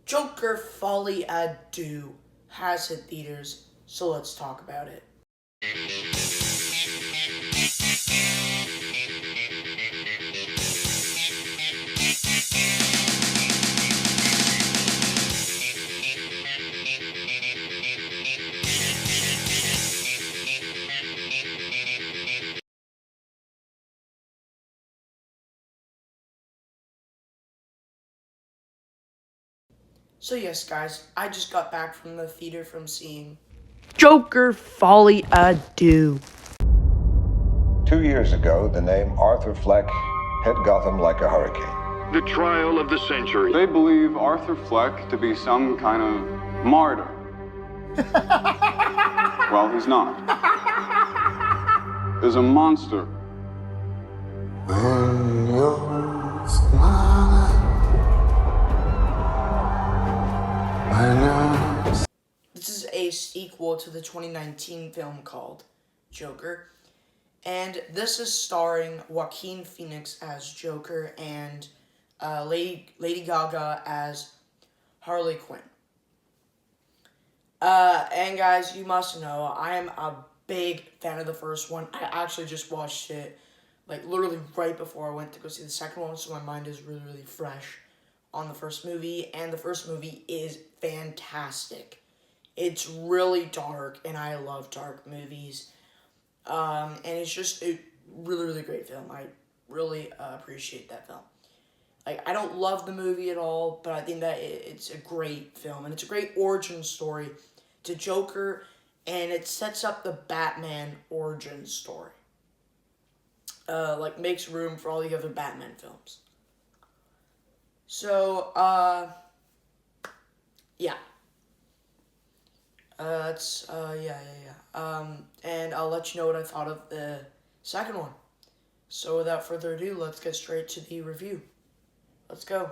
Joker Folie at Deux has hit theaters, so let's talk about it. So yes, guys, I just got back from the theater from seeing Joker Folie at Deux. 2 years ago, the name Arthur Fleck hit Gotham like a hurricane. The trial of the century. They believe Arthur Fleck to be some kind of martyr. Well, he's not. There's a monster. When you're smiling, when you're... This is a sequel to the 2019 film called Joker. And this is starring Joaquin Phoenix as Joker and Lady Gaga as Harley Quinn. And guys, you must know, I am a big fan of the first one. I actually just watched it, like, literally right before I went to go see the second one, so my mind is really, really fresh on the first movie. And the first movie is fantastic. It's really dark, and I love dark movies. And it's just a really, really great film. I really appreciate that film. Like, I don't love the movie at all, but I think that it's a great film. And it's a great origin story to Joker, and it sets up the Batman origin story. Like, makes room for all the other Batman films. So, yeah. And I'll let you know what I thought of the second one. So without further ado, let's get straight to the review. Let's go.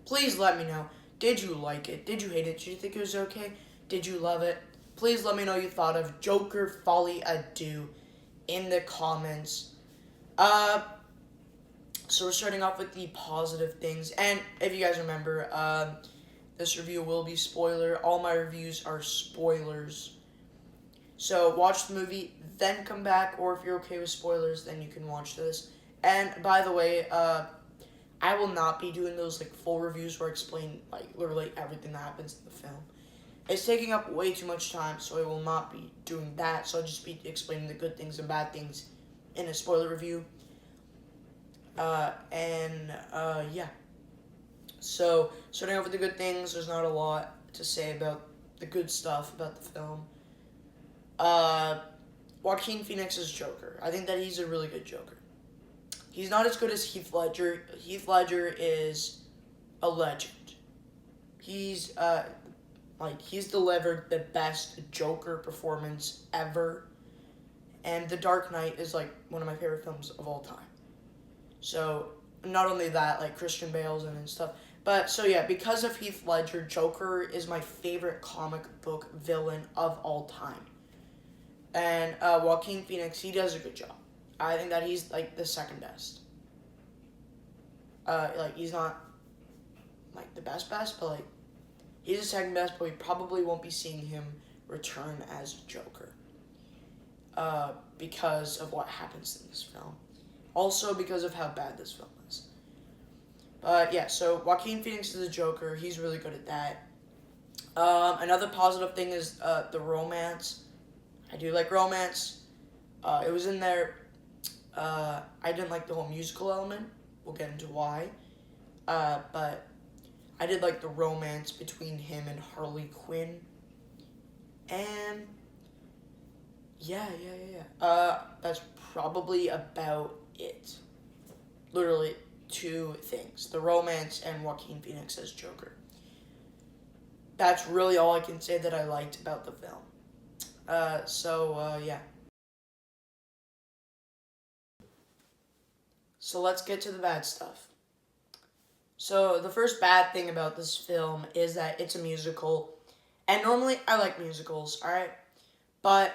Please let me know. Did you like it? Did you hate it? Did you think it was okay? Did you love it? Please let me know you thought of Joker Folie at Deux in the comments. So we're starting off with the positive things. And if you guys remember, this review will be spoiler. All my reviews are spoilers. So watch the movie, then come back. Or if you're okay with spoilers, then you can watch this. And by the way, I will not be doing those like full reviews where I explain like literally everything that happens in the film. It's taking up way too much time, so I will not be doing that. So I'll just be explaining the good things and bad things in a spoiler review. Yeah. So, starting off with the good things, there's not a lot to say about the good stuff about the film. Joaquin Phoenix's Joker. I think that he's a really good Joker. He's not as good as Heath Ledger. Heath Ledger is a legend. He's delivered the best Joker performance ever. And The Dark Knight is, like, one of my favorite films of all time. So, not only that, like, Christian Bale's in it and stuff. But, so yeah, because of Heath Ledger, Joker is my favorite comic book villain of all time. And Joaquin Phoenix, he does a good job. I think that he's, like, the second best. Like, he's not, like, the best, but, like, he's the second best, but we probably won't be seeing him return as Joker. Because of what happens in this film. Also because of how bad this film is. But yeah, so Joaquin Phoenix is a Joker. He's really good at that. Another positive thing is the romance. I do like romance. It was in there. I didn't like the whole musical element. We'll get into why. But I did like the romance between him and Harley Quinn. And yeah. That's probably about it. Literally 2 things. The romance and Joaquin Phoenix as Joker. That's really all I can say that I liked about the film. Yeah. So let's get to the bad stuff. So the first bad thing about this film is that it's a musical. And normally I like musicals, alright? But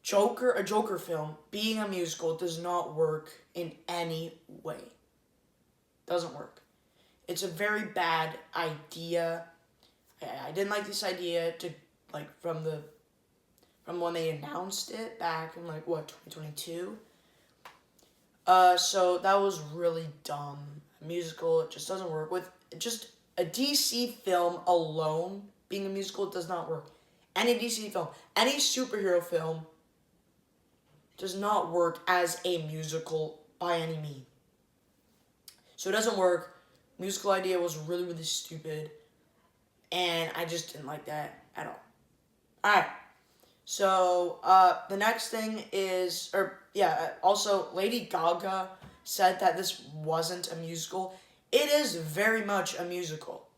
a Joker film being a musical does not work in any way. Doesn't work. It's a very bad idea. I didn't like this idea from when they announced it back in 2022. So that was really dumb. A musical, it just doesn't work. With just a DC film alone being a musical, it does not work. Any DC film, any superhero film does not work as a musical by any means. So it doesn't work. Musical idea was really, really stupid. And I just didn't like that at all. Alright. So, the next thing is, also Lady Gaga said that this wasn't a musical. It is very much a musical.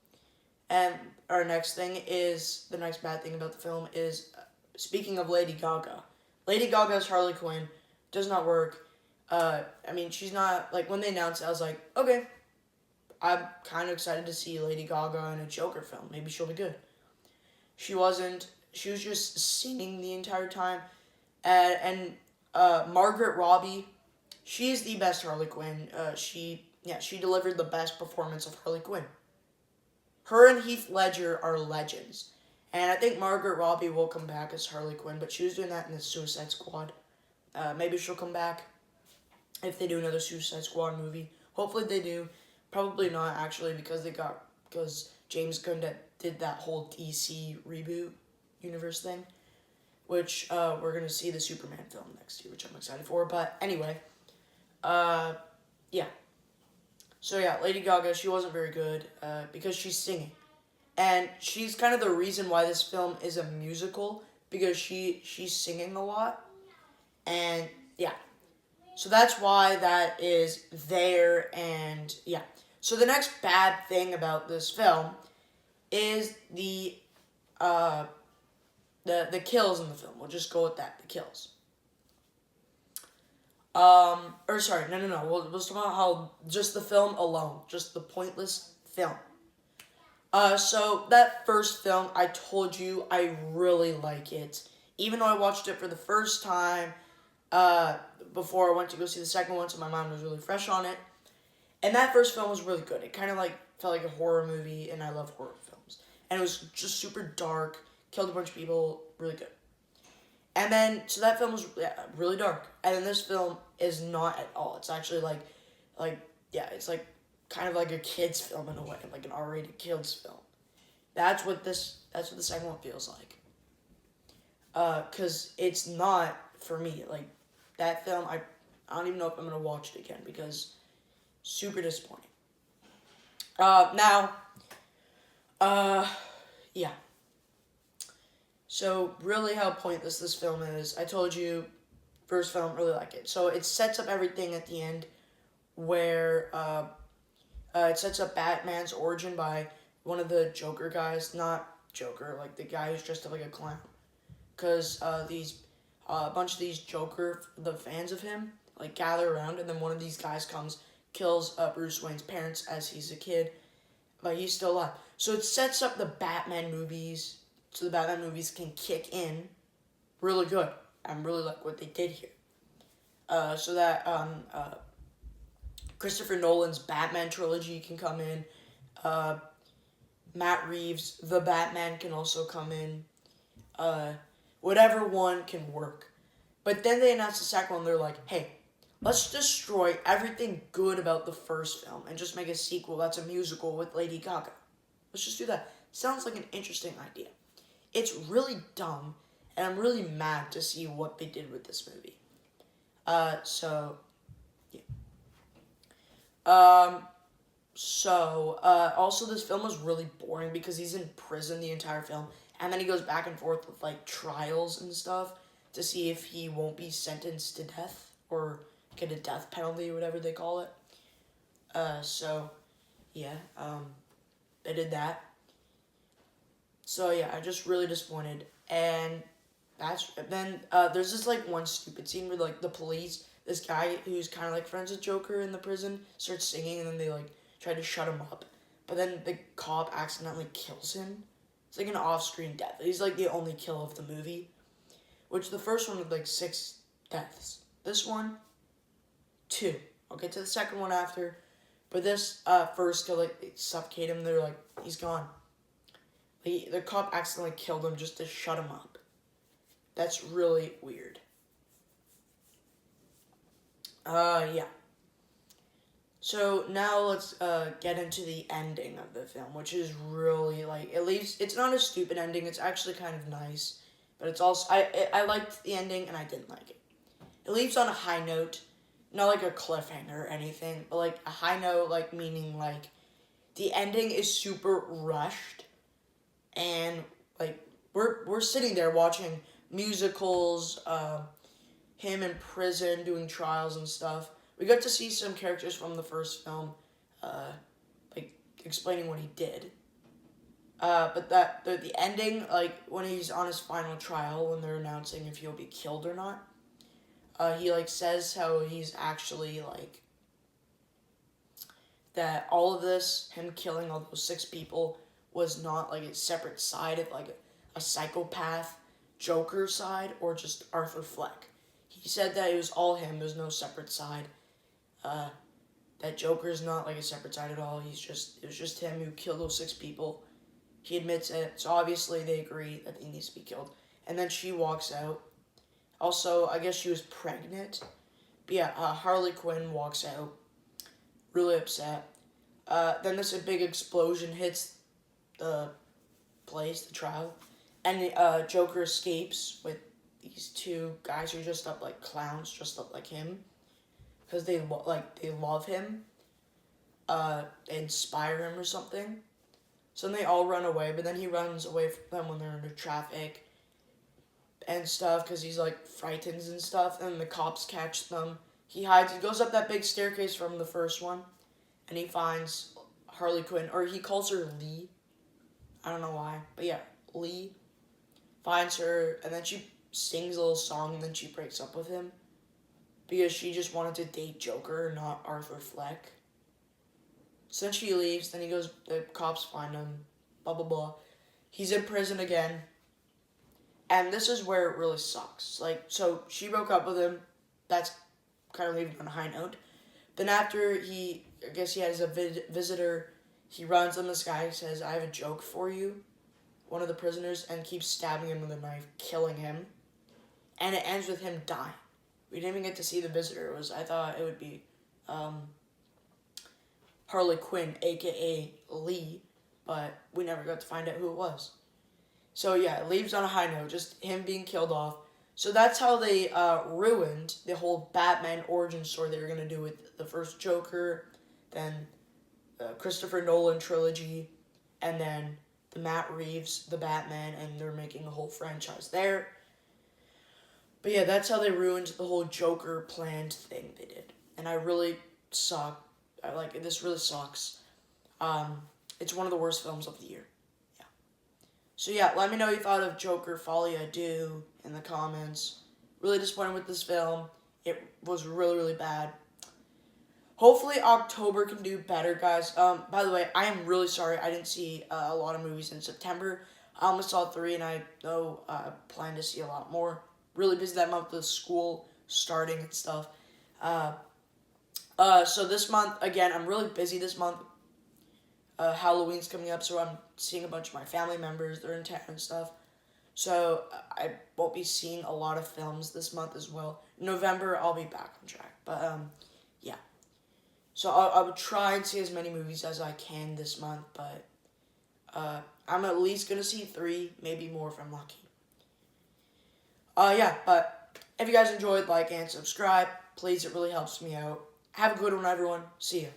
And our next thing is, the next bad thing about the film is, speaking of Lady Gaga. Lady Gaga's Harley Quinn does not work. She's not, when they announced it, I was like, okay, I'm kind of excited to see Lady Gaga in a Joker film. Maybe she'll be good. She wasn't. She was just singing the entire time. And Margaret Robbie, she's the best Harley Quinn. She delivered the best performance of Harley Quinn. Her and Heath Ledger are legends. And I think Margaret Robbie will come back as Harley Quinn, but she was doing that in the Suicide Squad. Maybe she'll come back if they do another Suicide Squad movie. Hopefully they do. Probably not, actually, because James Gunn did that whole DC reboot universe thing, which we're going to see the Superman film next year, which I'm excited for. But anyway, yeah. So yeah, Lady Gaga, she wasn't very good because she's singing. And she's kind of the reason why this film is a musical, because she's singing a lot. And yeah. So that's why that is there, and yeah. So the next bad thing about this film is the kills in the film. We'll just go with that, the kills. No. We'll talk about how just the film alone, just the pointless film. So that first film, I told you I really like it. Even though I watched it for the first time, before I went to go see the second one, so my mind was really fresh on it. And that first film was really good. It kind of felt like a horror movie, and I love horror films. And it was just super dark, killed a bunch of people, really good. And then, so that film was really dark. And then this film is not at all. It's actually it's kind of like a kid's film in a way, like an R-rated kids film. That's what the second one feels like. 'Cause it's not, for me, that film, I don't even know if I'm going to watch it again, because super disappointing. Yeah. So, really how pointless this film is. I told you, first film, really like it. So, it sets up everything at the end, where, it sets up Batman's origin by one of the Joker guys, not Joker, the guy who's dressed up like a clown. Because, a bunch of these Joker, the fans of him, gather around, and then one of these guys comes, kills Bruce Wayne's parents as he's a kid, but he's still alive. So it sets up the Batman movies, so the Batman movies can kick in really good. I really like what they did here. So that Christopher Nolan's Batman trilogy can come in. Matt Reeves' The Batman can also come in. Whatever one can work. But then they announced the second one, they're like, hey, let's destroy everything good about the first film and just make a sequel that's a musical with Lady Gaga. Let's just do that. Sounds like an interesting idea. It's really dumb, and I'm really mad to see what they did with this movie. Also, this film was really boring because he's in prison the entire film, and then he goes back and forth with, trials and stuff to see if he won't be sentenced to death or get a death penalty, whatever they call it. They did that. So, I'm just really disappointed. And there's this, one stupid scene where, the police, this guy who's kind of, friends with Joker in the prison, starts singing, and then they, try to shut him up. But then the cop accidentally kills him. It's, an off-screen death. He's, the only kill of the movie. which the first one was like 6 deaths. This one, 2. I'll get to the second one after. But this first kill, like, they suffocate him. They're like, he's gone. The cop accidentally killed him just to shut him up. That's really weird. Yeah. So now let's get into the ending of the film, which is really, like, it's not a stupid ending. It's actually kind of nice. But it's also, I liked the ending and I didn't like it. It leaves on a high note. Not like a cliffhanger or anything, but like a high note, like meaning like the ending is super rushed, and like we're sitting there watching musicals, him in prison doing trials and stuff. We got to see some characters from the first film, like explaining what he did. But the ending, like when he's on his final trial, when they're announcing if he'll be killed or not. He, like, says how he's actually, like, that all of this, him killing all those 6 people, was not, like, a separate side of, like, a psychopath Joker side or just Arthur Fleck. He said that it was all him, there's no separate side. That Joker's not, like, a separate side at all. It was just him who killed those 6 people. He admits it, so obviously they agree that he needs to be killed. And then she walks out. Also, I guess she was pregnant. But yeah, Harley Quinn walks out, really upset. Then this big explosion hits the place, the trial, and Joker escapes with these 2 guys who are dressed up like clowns, dressed up like him, because they love him, they inspire him or something. So then they all run away, but then he runs away from them when they're under traffic and stuff, because he's, like, frightened and stuff, and the cops catch them. He hides, he goes up that big staircase from the first one, and he finds Harley Quinn, or he calls her Lee. I don't know why, but yeah, Lee. Finds her, and then she sings a little song, and then she breaks up with him, because she just wanted to date Joker, not Arthur Fleck. So then she leaves, then the cops find him, blah, blah, blah. He's in prison again. And this is where it really sucks. Like, so she broke up with him. That's kind of leaving on a high note. Then after I guess he has a visitor, he runs on this guy, says, I have a joke for you, one of the prisoners, and keeps stabbing him with a knife, killing him. And it ends with him dying. We didn't even get to see the visitor. I thought it would be Harley Quinn, a.k.a. Lee, but we never got to find out who it was. So yeah, it leaves on a high note, just him being killed off. So that's how they ruined the whole Batman origin story they were going to do with the first Joker, then Christopher Nolan trilogy, and then the Matt Reeves, the Batman, and they're making a whole franchise there. But yeah, that's how they ruined the whole Joker planned thing they did. And I really suck. This really sucks. It's one of the worst films of the year. So yeah, let me know what you thought of Joker Folie, Deux in the comments. Really disappointed with this film. It was really, really bad. Hopefully October can do better, guys. By the way, I am really sorry I didn't see a lot of movies in September. I only saw 3, and I plan to see a lot more. Really busy that month with school starting and stuff. So this month, again, I'm really busy this month. Halloween's coming up, so I'm seeing a bunch of my family members. They're in town and stuff. So I won't be seeing a lot of films this month as well. In November, I'll be back on track. But, yeah. So I would try and see as many movies as I can this month, but I'm at least going to see 3, maybe more if I'm lucky. Yeah, but if you guys enjoyed, like and subscribe. Please, it really helps me out. Have a good one, everyone. See ya.